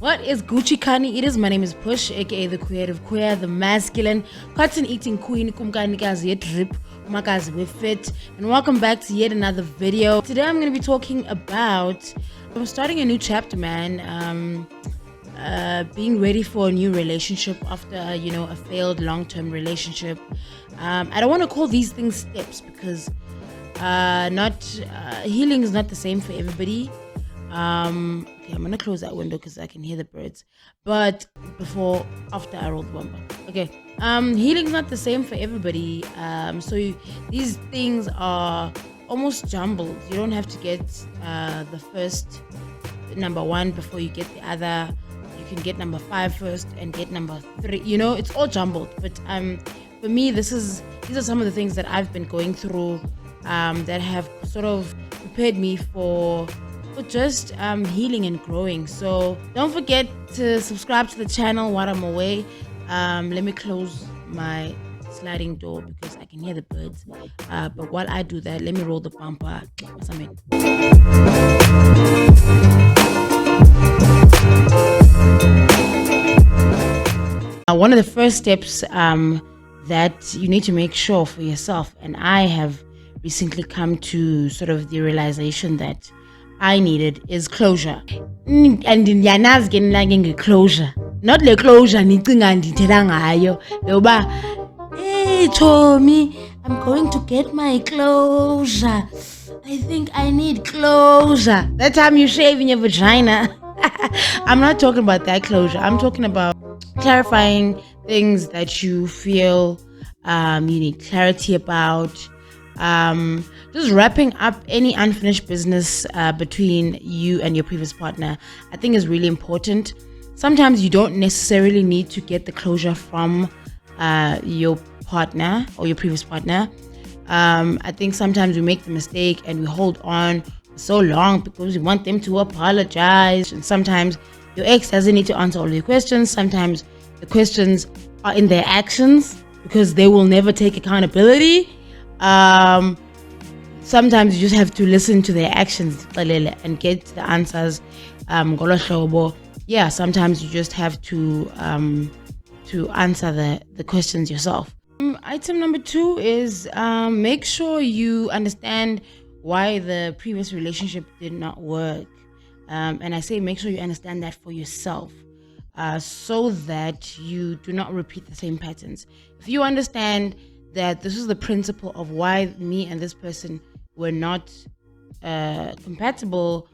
What is Gucci Kani? It is. My name is Push, aka the creative queer, the masculine, cotton eating queen, kumkanikazi yet drip, umakazi with fit, and welcome back to yet another video. Today I'm going to be talking about I'm starting a new chapter, man. Being ready for a new relationship after a failed long-term relationship. I don't want to call these things steps because healing is not the same for everybody. Okay, I'm gonna close that window because I can hear the birds. But after I roll the bumper. Okay. Healing's not the same for everybody. These things are almost jumbled. You don't have to get the first number one before you get the other. You can get number 5 first and get number 3. It's all jumbled. But for me, these are some of the things that I've been going through that have sort of prepared me for just healing and growing. So don't forget to subscribe to the channel while I'm away. Let me close my sliding door because I can hear the birds. But while I do that, let me roll the bumper. One of the first steps that you need to make sure for yourself, and I have recently come to sort of the realization that I needed, is closure. And yanazi ke nilake ngeclosure, not le closure nicinga ndithela ngayo loba hey Tommy, I'm going to get my closure, I think I need closure. That time you shave in your vagina. I'm not talking about that closure. I'm talking about clarifying things that you feel you need clarity about. Just wrapping up any unfinished business between you and your previous partner, I think is really important. Sometimes you don't necessarily need to get the closure from your partner or your previous partner. I think sometimes we make the mistake and we hold on for so long because we want them to apologize. And sometimes your ex doesn't need to answer all your questions. Sometimes the questions are in their actions because they will never take accountability. Sometimes you just have to listen to their actions and get the answers. Yeah, sometimes you just have to answer the questions yourself. Item number 2 is make sure you understand why the previous relationship did not work. And I say make sure you understand that for yourself, so that you do not repeat the same patterns. If you understand that this is the principle of why me and this person were not compatible,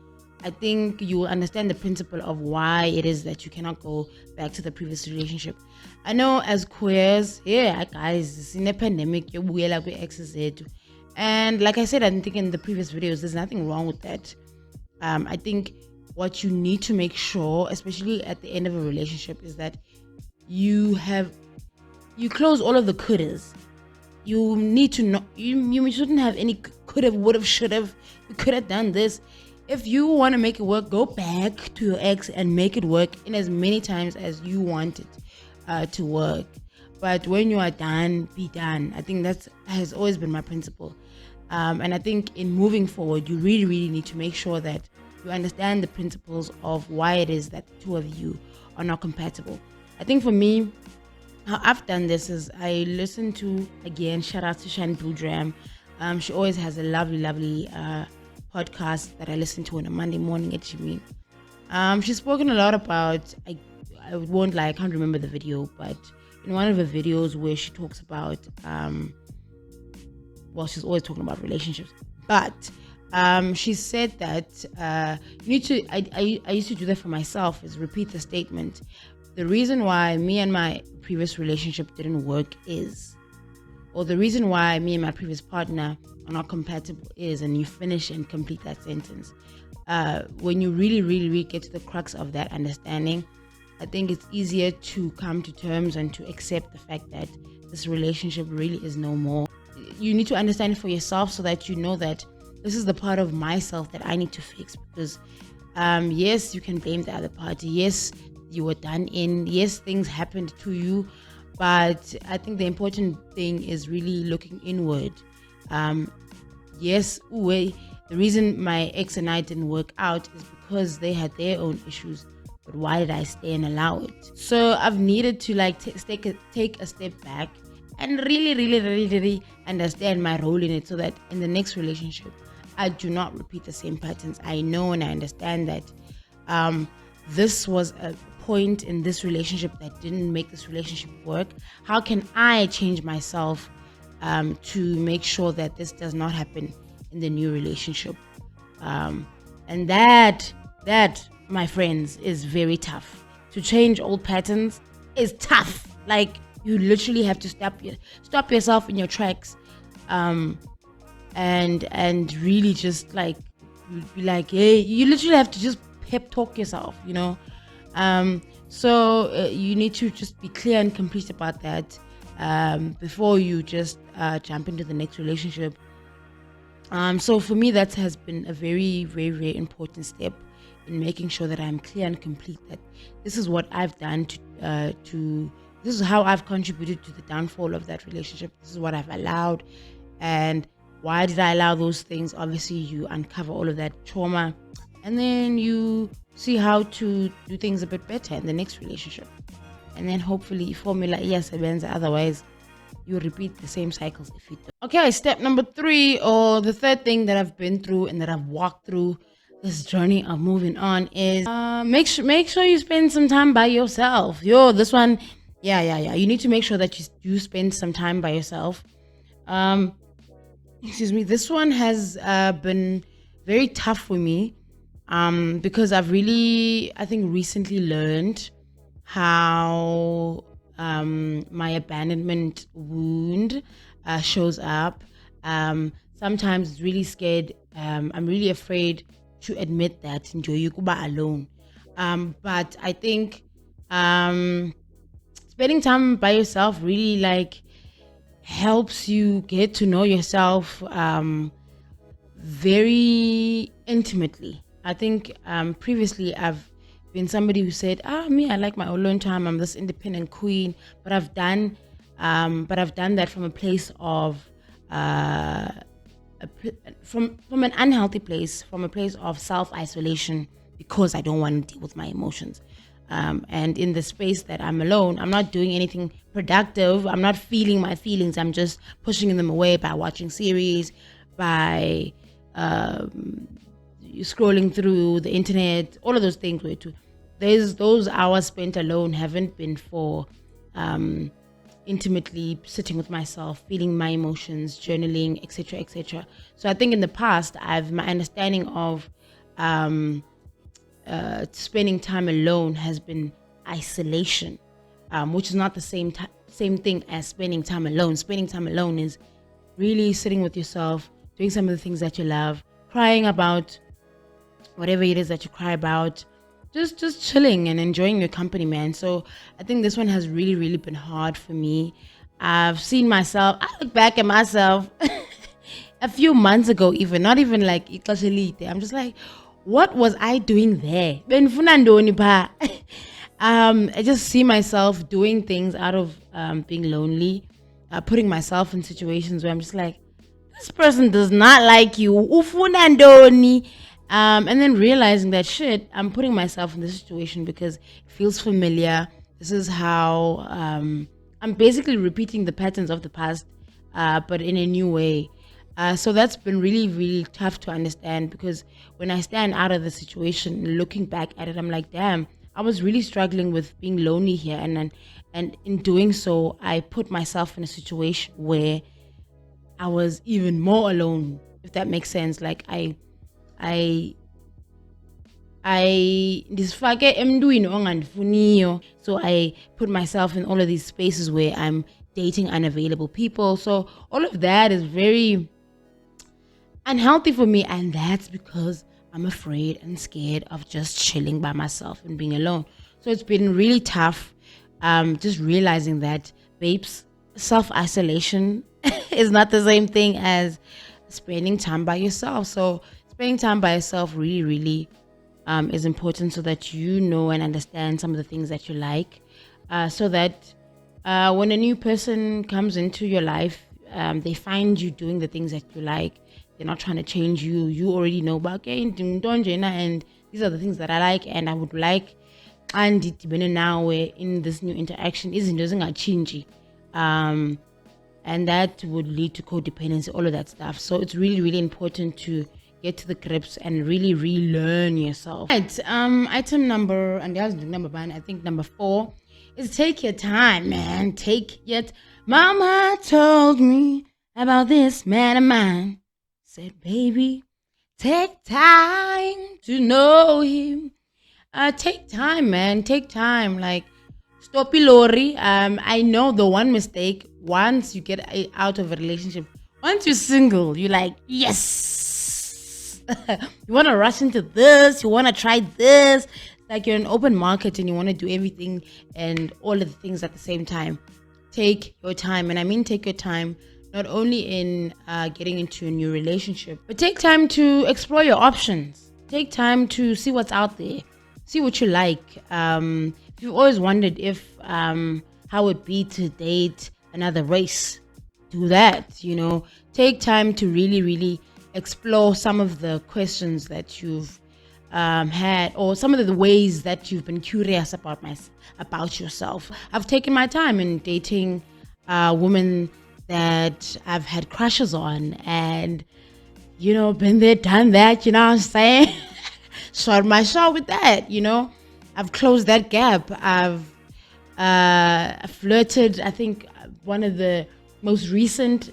I think you will understand the principle of why it is that you cannot go back to the previous relationship. I know as queers, yeah, guys, it's in a pandemic, you're like we exes. And like I said, I think in the previous videos, there's nothing wrong with that. I think what you need to make sure, especially at the end of a relationship, is that you close all of the couldas. You need to know, you shouldn't have any could have, would have, should have, you could have done this. If you want to make it work, go back to your ex and make it work in as many times as you want it to work. But when you are done, be done. I think that has always been my principle. And I think in moving forward, you really, really need to make sure that you understand the principles of why it is that the two of you are not compatible. I think for me, how I've done this is I listen to, again, shout out to Shan Boudram. She always has a lovely podcast that I listen to on a Monday morning at Jimmy. She's spoken a lot about, I won't lie, I can't remember the video, but in one of her videos where she talks about, she's always talking about relationships, but she said that you need to, I used to do that for myself, is repeat the statement. The reason why me and my previous relationship didn't work is, or the reason why me and my previous partner are not compatible is, and you finish and complete that sentence. When you really, really, really get to the crux of that understanding, I think it's easier to come to terms and to accept the fact that this relationship really is no more. You need to understand it for yourself so that you know that this is the part of myself that I need to fix, because yes, you can blame the other party. Yes, you were done in. Yes, things happened to you. But I think the important thing is really looking inward. Yes, the reason my ex and I didn't work out is because they had their own issues. but why did I stay and allow it? So I've needed to like take a step back and really understand my role in it, so that in the next relationship I do not repeat the same patterns. I know and I understand that this was a point in this relationship that didn't make this relationship work. How can I change myself to make sure that this does not happen in the new relationship? And that, my friends, is very tough. To change old patterns is tough. Like, you literally have to stop yourself in your tracks, and really just like be like, hey, you literally have to just pep talk yourself, So you need to just be clear and complete about that before you just jump into the next relationship. So for me, that has been a very, very, very important step in making sure that I'm clear and complete that this is what I've done this is how I've contributed to the downfall of that relationship. This is what I've allowed, and why did I allow those things? Obviously, you uncover all of that trauma, and then you see how to do things a bit better in the next relationship. And then hopefully formula iyasebenza, otherwise you repeat the same cycles if you don't. Okay, step number 3, or the third thing that I've been through and that I've walked through this journey of moving on is make sure you spend some time by yourself. This one, yeah. You need to make sure that you do spend some time by yourself. Excuse me. This one has been very tough for me because I've really, I think, recently learned how my abandonment wound shows up. Sometimes it's really scared. I'm really afraid to admit that Njoyi kuba alone. But I think spending time by yourself really like helps you get to know yourself very intimately. I think previously I've been somebody who said, me, I like my alone time. I'm this independent queen. But I've done that from a place of from an unhealthy place, from a place of self-isolation, because I don't want to deal with my emotions. And in the space that I'm alone, I'm not doing anything productive. I'm not feeling my feelings. I'm just pushing them away by watching series, by scrolling through the internet, all of those things. Those hours spent alone haven't been for intimately sitting with myself, feeling my emotions, journaling, etc. So I think in the past, my understanding of spending time alone has been isolation, which is not the same thing as spending time alone. Spending time alone is really sitting with yourself, doing some of the things that you love, crying about whatever it is that you cry about, just chilling and enjoying your company, man. So I think this one has really, really been hard for me. I look back at myself a few months ago, even, not even like I'm just like, what was I doing there? I just see myself doing things out of being lonely, putting myself in situations where I'm just like, this person does not like you. Ufuna ndoni. And then realizing that shit, I'm putting myself in this situation because it feels familiar. This is how I'm basically repeating the patterns of the past, but in a new way. So that's been really, really tough to understand, because when I stand out of the situation, looking back at it, I'm like, damn, I was really struggling with being lonely here. And in doing so, I put myself in a situation where I was even more alone, if that makes sense. Like I ndisifake emntwini ongandifuniyo. So I put myself in all of these spaces where I'm dating unavailable people. So all of that is very unhealthy for me, and that's because I'm afraid and scared of just chilling by myself and being alone. So it's been really tough, just realizing that, babes, self-isolation is not the same thing as spending time by yourself. So spending time by yourself really, really is important, so that you know and understand some of the things that you like, so that when a new person comes into your life, they find you doing the things that you like. They're not trying to change you. You already know about, okay, and these are the things that I like, and I would like and now we're in this new interaction izinto zingachinji, and that would lead to codependency, all of that stuff. So it's really, really important to get to the grips and really relearn yourself. Right, item number, and there's number one, I think number 4 is take your time, man. Mama told me about this man of mine. Said, baby, take time to know him. Take time, man. Take time. Like, stop lori. I know the one mistake, once you get out of a relationship, once you're single, you're like, yes. You want to rush into this. You want to try this. Like you're an open market and you want to do everything and all of the things at the same time. Take your time. And I mean take your time not only in getting into a new relationship, but take time to explore your options. Take time to see what's out there. See what you like. If you've always wondered how it'd be to date another race, do that. Take time to really, really explore some of the questions that you've had, or some of the ways that you've been curious about yourself. I've taken my time in dating women that I've had crushes on, and been there, done that. You know what I'm saying? Shot my shot with that. I've closed that gap. I've flirted. I think one of the most recent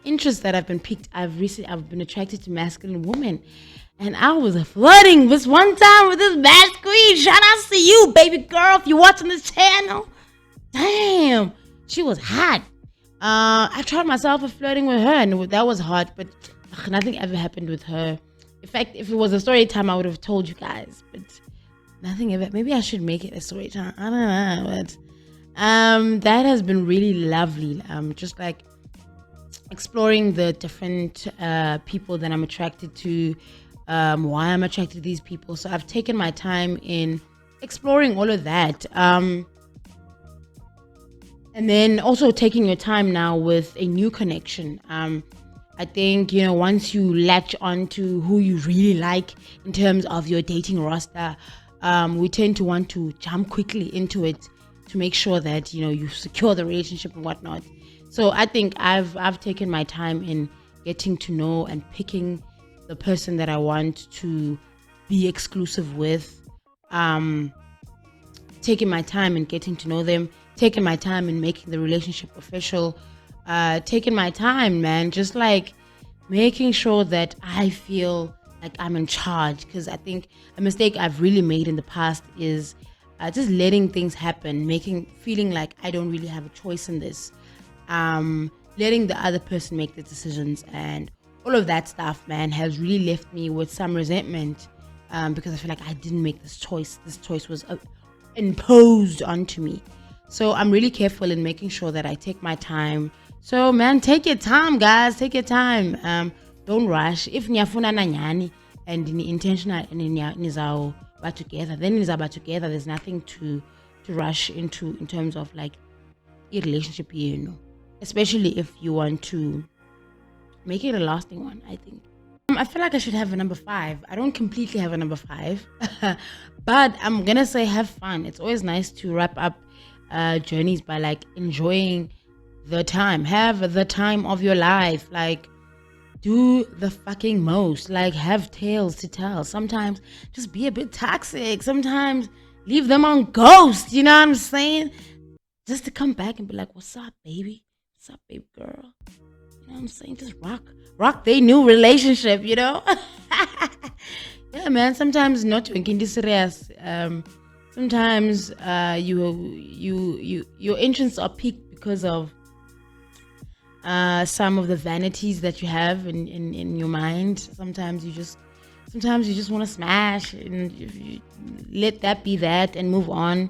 interests that I've been piqued. I've been attracted to masculine women. And I was flirting this one time with this bad queen. Shout out to you, baby girl, if you're watching this channel. Damn, she was hot. I tried myself at flirting with her, and that was hot, but nothing ever happened with her. In fact, if it was a story time, I would have told you guys, but nothing ever. Maybe I should make it a story time. I don't know, but that has been really lovely. Just like exploring the different people that I'm attracted to. Why I'm attracted to these people. So I've taken my time in exploring all of that. And then also taking your time now with a new connection. I think, once you latch on to who you really like in terms of your dating roster, we tend to want to jump quickly into it to make sure that, you secure the relationship and whatnot. So I think I've taken my time in getting to know and picking the person that I want to be exclusive with, taking my time in getting to know them, taking my time in making the relationship official, taking my time, man, just like making sure that I feel like I'm in charge. Because I think a mistake I've really made in the past is just letting things happen, feeling like I don't really have a choice in this, letting the other person make the decisions, and all of that stuff, man, has really left me with some resentment, because I feel like I didn't make this choice. This choice was imposed onto me. So I'm really careful in making sure that I take my time. So, man, take your time, guys. Take your time. Don't rush. If niyafuna nanyani and ni intentional and nizao ba together, then nizaba together. There's nothing to rush into in terms of like a relationship here, especially if you want to make it a lasting one, I think. I feel like I should have a number 5. I don't completely have a number 5, but I'm gonna say have fun. It's always nice to wrap up journeys by like enjoying the time. Have the time of your life. Like, do the fucking most. Like, have tales to tell. Sometimes just be a bit toxic. Sometimes leave them on ghost. You know what I'm saying? Just to come back and be like, what's up, baby? What's up, baby girl? You know what I'm saying? Just rock their new relationship, Yeah, man. Sometimes not drinking this serious. Sometimes your interests are piqued because of some of the vanities that you have in your mind. Sometimes you just want to smash, and you let that be that and move on.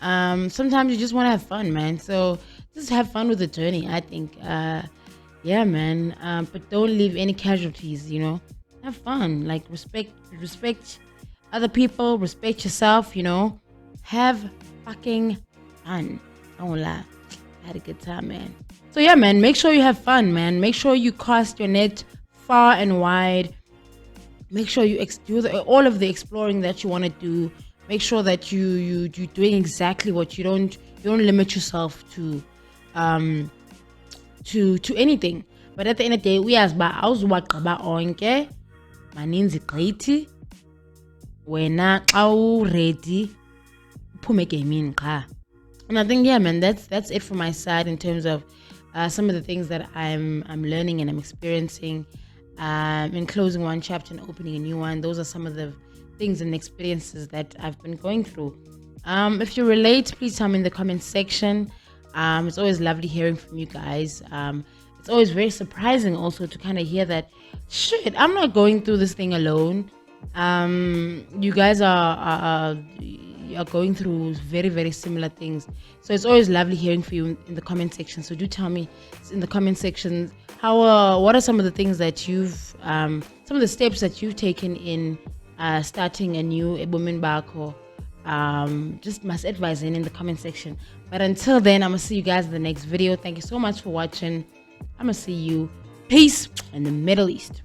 Sometimes you just want to have fun, man. So just have fun with the journey, I think. Yeah, man. But don't leave any casualties, Have fun. Like, respect other people, respect yourself, Have fucking fun. Don't lie. I had a good time, man. So yeah, man, make sure you have fun, man. Make sure you cast your net far and wide. Make sure you do all of the exploring that you want to do. make sure that you're doing exactly what you don't limit yourself to anything. But at the end of the day, uyazi uba awuzubagqiba onke, maninzi gqithi, wena xa uready uphume egamini qha. And I think, yeah, man, that's it from my side in terms of some of the things that I'm learning and I'm experiencing in closing one chapter and opening a new one. Those are some of the things and experiences that I've been going through. If you relate, please tell me in the comment section. It's always lovely hearing from you guys. It's always very surprising also to kind of hear that, shit, I'm not going through this thing alone. You guys are going through very, very similar things. So it's always lovely hearing from you in the comment section. So do tell me in the comment section what are some of the things that you've some of the steps that you've taken in starting a new Ebomin Bako. Just must advise in the comment section. But until then, I'm gonna see you guys in the next video. Thank you so much for watching. I'm gonna see you. Peace in the Middle East.